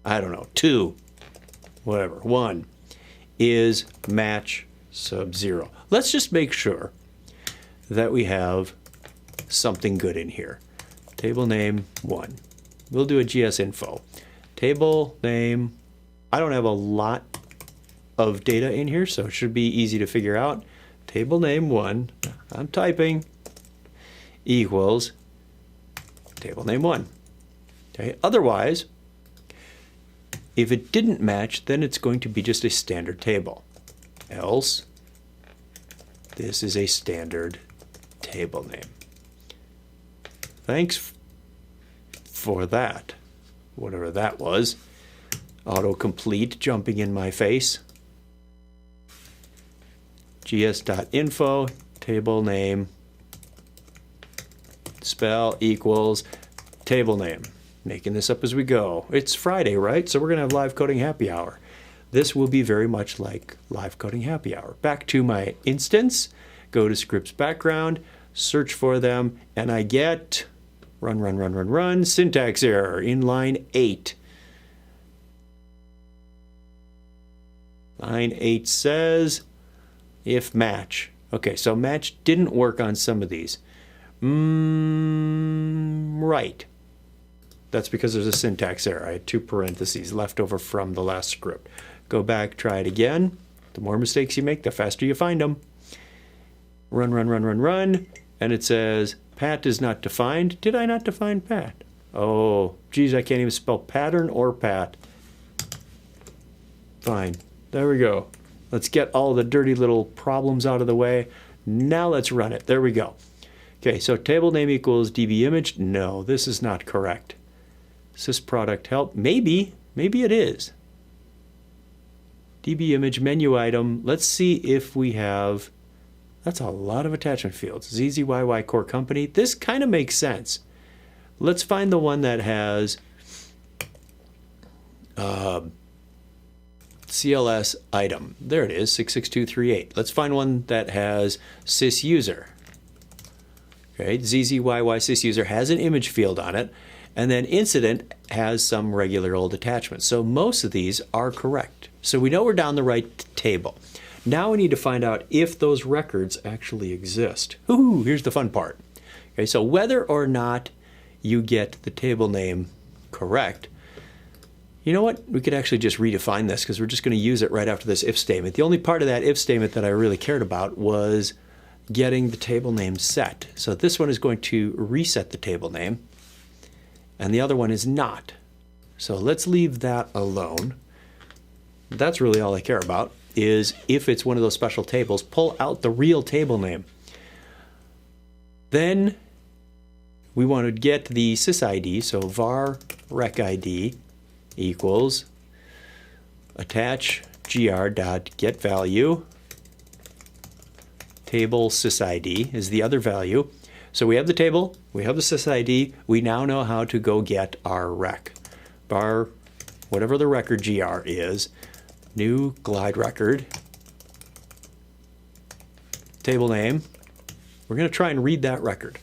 I don't know. 2. Whatever. 1 is match sub 0. Let's just make sure that we have something good in here. Table name 1. We'll do a GS info. Table name. I don't have a lot of data in here, so it should be easy to figure out. Table name 1, I'm typing, equals table name 1. Okay. Otherwise, if it didn't match, then it's going to be just a standard table. Else, this is a standard table name. Thanks for that, whatever that was. Autocomplete jumping in my face. gs.info, table name, spell equals table name. Making this up as we go. It's Friday, right? So we're going to have live coding happy hour. This will be very much like live coding happy hour. Back to my instance, go to scripts background, search for them, and I get run, syntax error in line 8. Line 8 says, if match. Okay, so match didn't work on some of these. Right. That's because there's a syntax error. I had 2 parentheses left over from the last script. Go back, try it again. The more mistakes you make, the faster you find them. Run, and it says, pat is not defined. Did I not define pat? Oh, geez, I can't even spell pattern or pat. Fine. There we go. Let's get all the dirty little problems out of the way. Now let's run it. There we go. Okay, so table name equals db image. No, this is not correct. Sysproduct help. Maybe it is. db image menu item. Let's see if we have, that's a lot of attachment fields. ZZYY core company. This kind of makes sense. Let's find the one that has CLS item. There it is, 66238. Let's find one that has sysuser. Okay, ZZYY6user has an image field on it, and then incident has some regular old attachments. So most of these are correct. So we know we're down the right table. Now we need to find out if those records actually exist. Ooh, here's the fun part. Okay, so whether or not you get the table name correct, you know what? We could actually just redefine this because we're just going to use it right after this if statement. The only part of that if statement that I really cared about was getting the table name set. So this one is going to reset the table name, and the other one is not. So let's leave that alone. That's really all I care about, is if it's one of those special tables, pull out the real table name. Then we want to get the sysID, so var rec ID equals attach gr.getValue. Table sysID is the other value. So we have the table, we have the sysID, we now know how to go get our rec. Var, whatever the record gr is, new glide record, table name. We're going to try and read that record.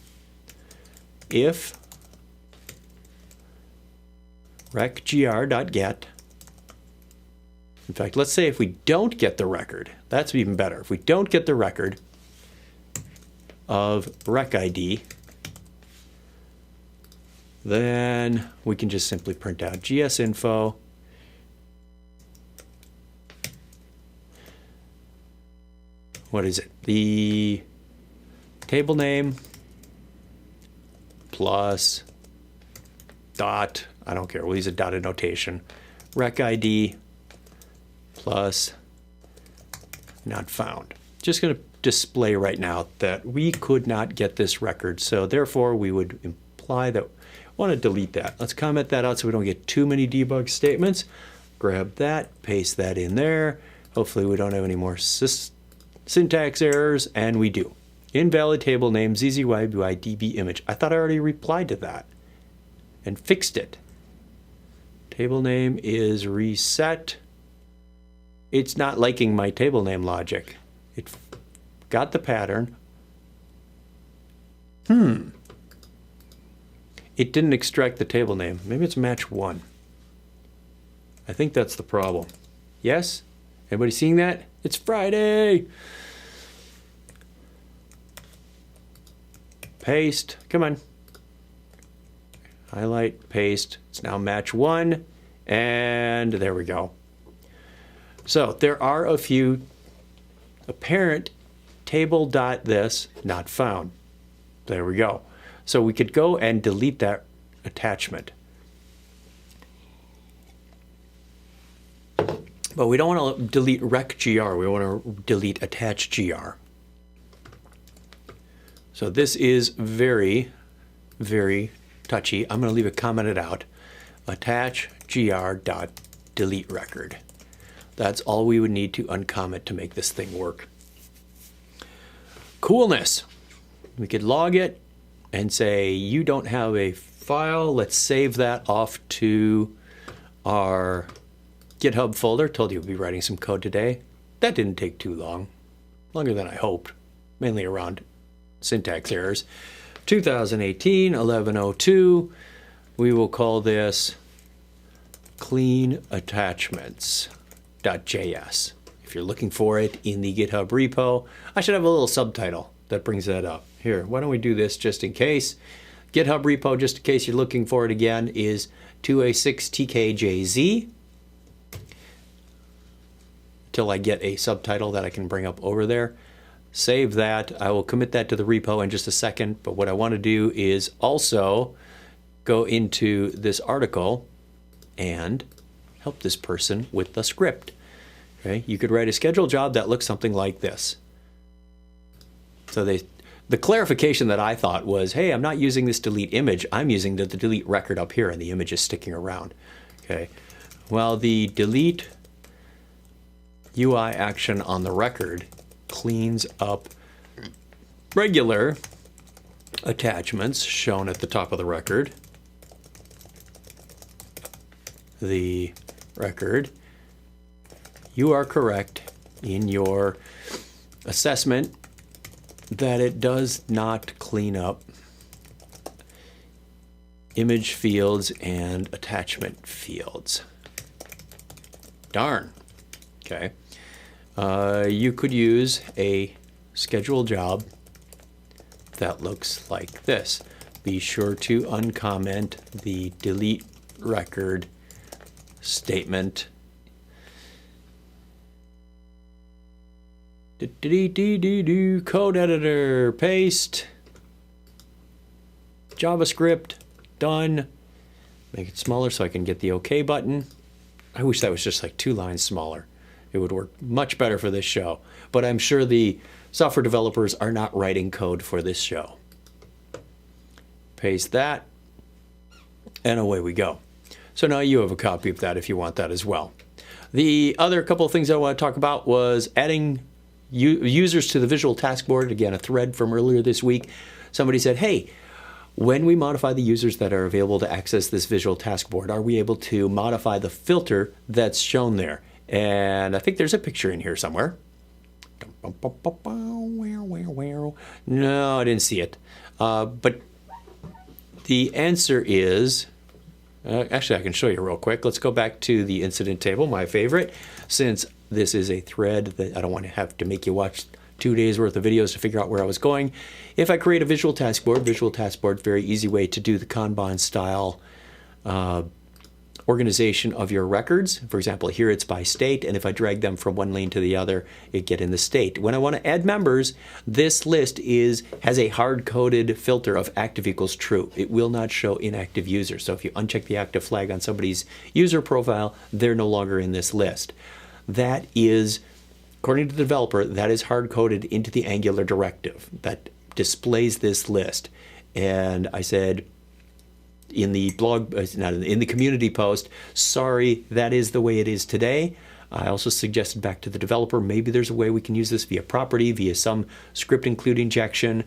If recgr.get, in fact, let's say if we don't get the record, that's even better. If we don't get the record of rec ID, then we can just simply print out gsinfo what is it? The table name plus dot, I don't care, we'll use a dotted notation, rec ID plus not found. Just going to display right now that we could not get this record, so therefore we would imply that we want to delete that. Let's comment that out so we don't get too many debug statements. Grab that, paste that in there. Hopefully we don't have any more syntax errors, and we do. Invalid table name zzybydb image. I thought I already replied to that and fixed it. Table name is reset. It's not liking my table name logic. It got the pattern. It didn't extract the table name. Maybe it's match 1. I think that's the problem. Yes? Everybody seeing that? It's Friday! Paste. Come on. Highlight, paste. It's now match 1. And there we go. So there are a few apparent table.this not found. There we go. So we could go and delete that attachment. But we don't want to delete recgr. We want to delete attach.gr. So this is very, very touchy. I'm going to leave it commented out. Attach.gr.delete record. That's all we would need to uncomment to make this thing work. Coolness. We could log it and say, you don't have a file. Let's save that off to our GitHub folder. Told you we'd be writing some code today. That didn't take too long. Longer than I hoped. Mainly around syntax errors. 2018 1102. We will call this clean attachments.js. If you're looking for it in the GitHub repo, I should have a little subtitle that brings that up. Here, why don't we do this just in case? GitHub repo, just in case you're looking for it again, is 2a6tkjz. Till I get a subtitle that I can bring up over there. Save that. I will commit that to the repo in just a second. But what I want to do is also go into this article and help this person with the script. Okay? You could write a scheduled job that looks something like this. So the clarification that I thought was, hey, I'm not using this delete image. I'm using the delete record up here, and the image is sticking around. Okay. Well, the delete UI action on the record cleans up regular attachments shown at the top of the record. The record, you are correct in your assessment that it does not clean up image fields and attachment fields. Darn. Okay. You could use a schedule job that looks like this. Be sure to uncomment the delete record statement. Code editor, paste, JavaScript, done. Make it smaller so I can get the OK button. I wish that was just like 2 lines smaller. It would work much better for this show. But I'm sure the software developers are not writing code for this show. Paste that, and away we go. So now you have a copy of that if you want that as well. The other couple of things I want to talk about was adding users to the visual task board. Again, a thread from earlier this week. Somebody said, hey, when we modify the users that are available to access this visual task board, are we able to modify the filter that's shown there? And I think there's a picture in here somewhere. No, I didn't see it. But the answer is, actually I can show you real quick. Let's go back to the incident table, my favorite, since this is a thread that I don't want to have to make you watch 2 days worth of videos to figure out where I was going. If I create a visual task board, very easy way to do the Kanban style organization of your records. For example, here it's by state, and if I drag them from one lane to the other, it get in the state. When I want to add members, this list has a hard-coded filter of active equals true. It will not show inactive users. So if you uncheck the active flag on somebody's user profile, they're no longer in this list. That is, according to the developer, that is hard-coded into the Angular directive that displays this list. And I said, in the blog, not in the community post, sorry, that is the way it is today. I also suggested back to the developer, maybe there's a way we can use this via property, via some script include injection,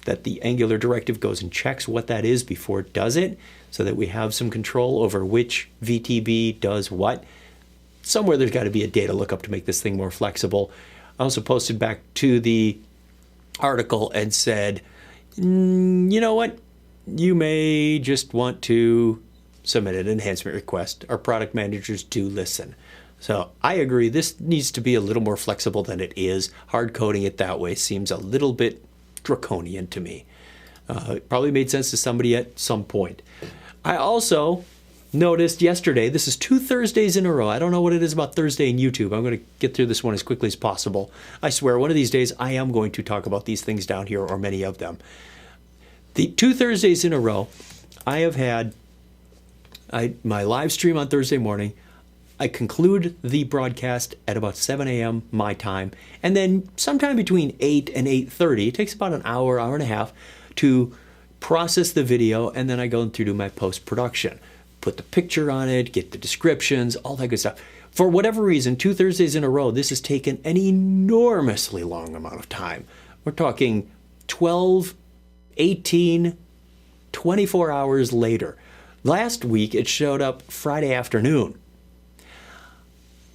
that the Angular directive goes and checks what that is before it does it, so that we have some control over which VTB does what. Somewhere there's got to be a data lookup to make this thing more flexible. I also posted back to the article and said, you know what? You may just want to submit an enhancement request. Our product managers do listen. So I agree, this needs to be a little more flexible than it is. Hard coding it that way seems a little bit draconian to me. It probably made sense to somebody at some point. I also noticed yesterday, this is 2 Thursdays in a row. I don't know what it is about Thursday in YouTube. I'm going to get through this one as quickly as possible. I swear, one of these days I am going to talk about these things down here, or many of them. The 2 Thursdays in a row, I have had my live stream on Thursday morning. I conclude the broadcast at about 7 a.m. my time, and then sometime between 8 and 8:30, it takes about an hour, hour and a half to process the video, and then I go through to my post-production. Put the picture on it, get the descriptions, all that good stuff. For whatever reason, 2 Thursdays in a row, this has taken an enormously long amount of time. We're talking 12, 18, 24 hours later. Last week, it showed up Friday afternoon.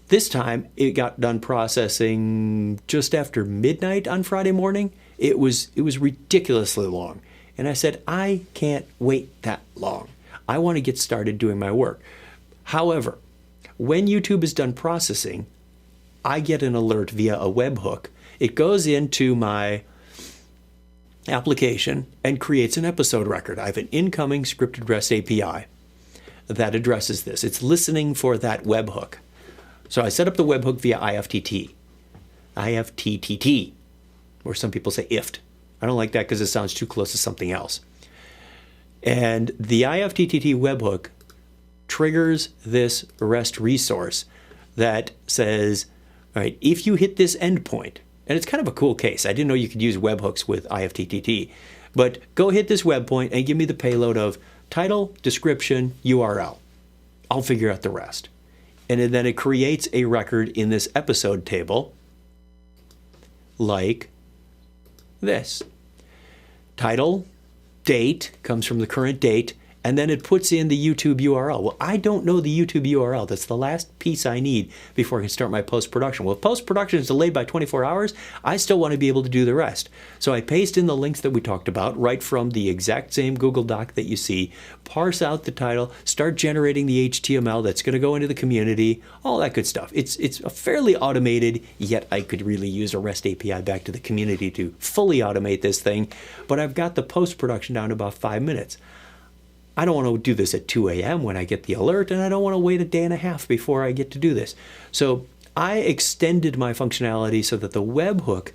This time, it got done processing just after midnight on Friday morning. It was ridiculously long. And I said, I can't wait that long. I want to get started doing my work. However, when YouTube is done processing, I get an alert via a webhook. It goes into my application and creates an episode record. I have an incoming scripted REST API that addresses this. It's listening for that webhook. So I set up the webhook via IFTTT, or some people say IFT. I don't like that because it sounds too close to something else. And the IFTTT webhook triggers this REST resource that says, all right, if you hit this endpoint, and it's kind of a cool case. I didn't know you could use webhooks with IFTTT, but go hit this web point and give me the payload of title, description, URL. I'll figure out the rest. And then it creates a record in this episode table like this. Title, date, comes from the current date, and then it puts in the YouTube URL. Well, I don't know the YouTube URL. That's the last piece I need before I can start my post-production. Well, if post-production is delayed by 24 hours, I still want to be able to do the rest. So I paste in the links that we talked about right from the exact same Google Doc that you see, parse out the title, start generating the HTML that's going to go into the community, all that good stuff. It's a fairly automated, yet I could really use a REST API back to the community to fully automate this thing, but I've got the post-production down to about 5 minutes. I don't want to do this at 2 a.m. when I get the alert, and I don't want to wait a day and a half before I get to do this. So I extended my functionality so that the webhook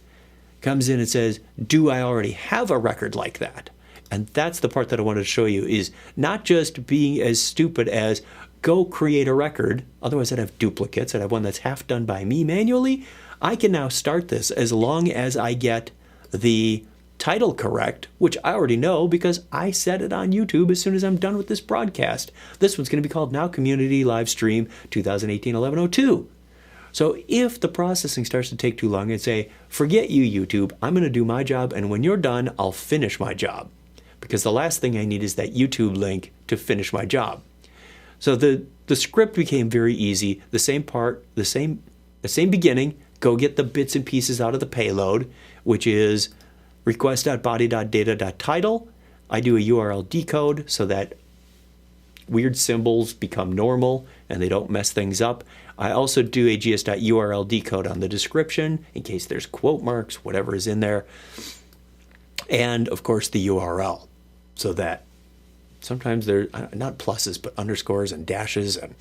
comes in and says, do I already have a record like that? And that's the part that I wanted to show you, is not just being as stupid as go create a record. Otherwise, I'd have duplicates. I'd have one that's half done by me manually. I can now start this as long as I get the title correct, which I already know because I set it on YouTube as soon as I'm done with this broadcast. This one's going to be called NOWCommunity Livestream 2018-11-02. So if the processing starts to take too long and say, forget you, YouTube, I'm going to do my job, and when you're done, I'll finish my job. Because the last thing I need is that YouTube link to finish my job. So the script became very easy. The same part, the same beginning, go get the bits and pieces out of the payload, which is request.body.data.title. I do a URL decode so that weird symbols become normal and they don't mess things up. I also do a gs.url decode on the description in case there's quote marks, whatever is in there. And of course the URL, so that sometimes they're not pluses but underscores and dashes, and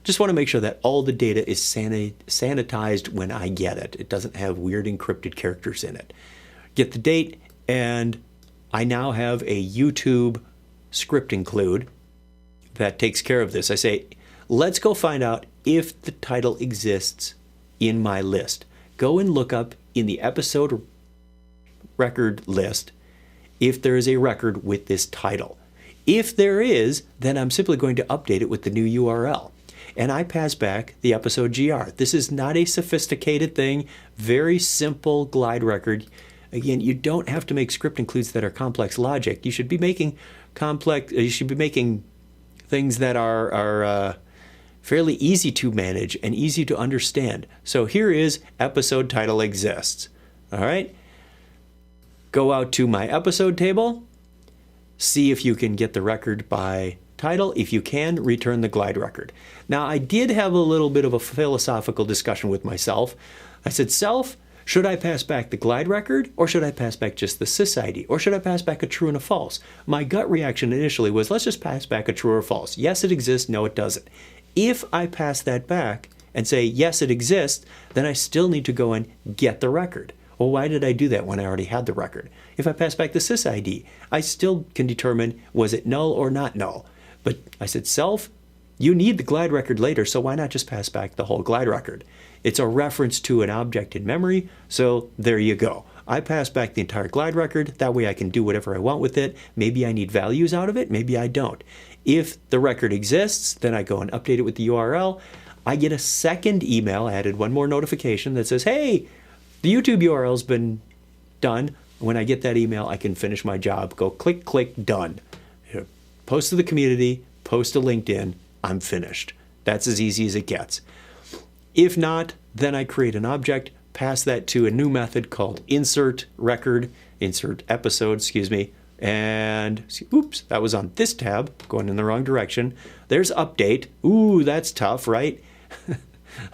just want to make sure that all the data is sanitized when I get it. It doesn't have weird encrypted characters in it. Get the date, and I now have a YouTube script include that takes care of this. I say, let's go find out if the title exists in my list. Go and look up in the episode record list if there is a record with this title. If there is, then I'm simply going to update it with the new URL. And I pass back the episode GR. This is not a sophisticated thing, very simple glide record. Again, you don't have to make script includes that are complex logic. You should be making things that are fairly easy to manage and easy to understand. So here is episode title exists. All right. Go out to my episode table. See if you can get the record by title. If you can, return the glide record. Now, I did have a little bit of a philosophical discussion with myself. I said, self, should I pass back the glide record, or should I pass back just the sys-ID, or should I pass back a true and a false? My gut reaction initially was, let's just pass back a true or false. Yes, it exists. No, it doesn't. If I pass that back and say, yes, it exists, then I still need to go and get the record. Well, why did I do that when I already had the record? If I pass back the sys-ID, I still can determine, was it null or not null? But I said, self, you need the glide record later, so why not just pass back the whole glide record? It's a reference to an object in memory, so there you go. I pass back the entire glide record. That way I can do whatever I want with it. Maybe I need values out of it. Maybe I don't. If the record exists, then I go and update it with the URL. I get a second email. I added one more notification that says, hey, the YouTube URL's been done. When I get that email, I can finish my job. Go click, click, done. Post to the community, post to LinkedIn, I'm finished. That's as easy as it gets. If not, then I create an object, pass that to a new method called insert episode, and oops, that was on this tab, going in the wrong direction. There's update. Ooh, that's tough, right?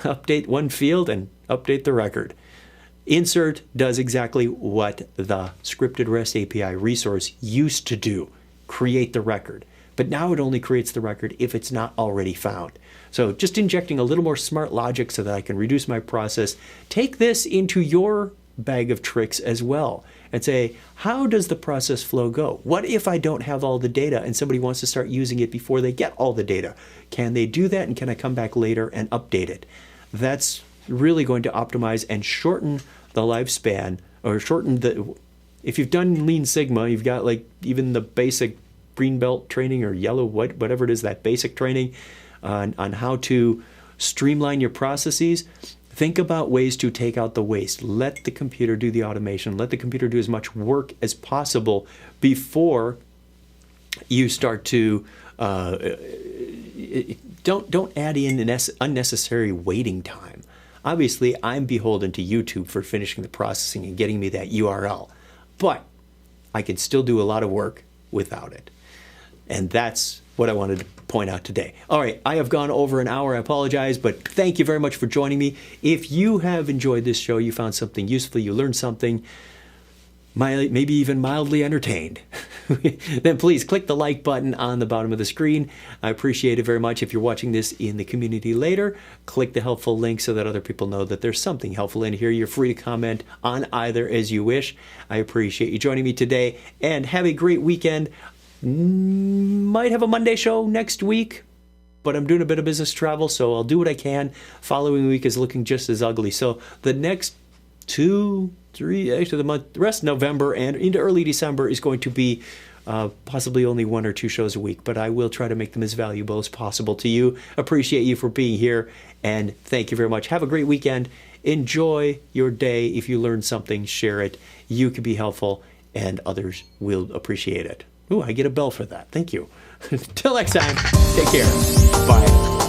Update one field and update the record. Insert does exactly what the scripted REST API resource used to do, create the record. But now it only creates the record if it's not already found. So just injecting a little more smart logic so that I can reduce my process. Take this into your bag of tricks as well and say, how does the process flow go? What if I don't have all the data and somebody wants to start using it before they get all the data? Can they do that, and can I come back later and update it? That's really going to optimize and shorten the lifespan, or shorten the, if you've done Lean Sigma, you've got like even the basic green belt training or yellow, whatever it is, that basic training on how to streamline your processes. Think about ways to take out the waste. Let the computer do the automation. Let the computer do as much work as possible before you start to don't add in an unnecessary waiting time. Obviously, I'm beholden to YouTube for finishing the processing and getting me that URL, but I can still do a lot of work without it. And that's what I wanted to point out today. All right, I have gone over an hour. I apologize, but thank you very much for joining me. If you have enjoyed this show, you found something useful, you learned something, maybe even mildly entertained, then please click the like button on the bottom of the screen. I appreciate it very much. If you're watching this in the community later, click the helpful link so that other people know that there's something helpful in here. You're free to comment on either as you wish. I appreciate you joining me today, and have a great weekend. Might have a Monday show next week, but I'm doing a bit of business travel, so I'll do what I can. Following week is looking just as ugly. So the next 2, 3, actually the rest of November and into early December is going to be possibly only 1 or 2 shows a week, but I will try to make them as valuable as possible to you. Appreciate you for being here, and thank you very much. Have a great weekend. Enjoy your day. If you learned something, share it. You can be helpful, and others will appreciate it. Ooh, I get a bell for that. Thank you. Till next time, take care. Bye.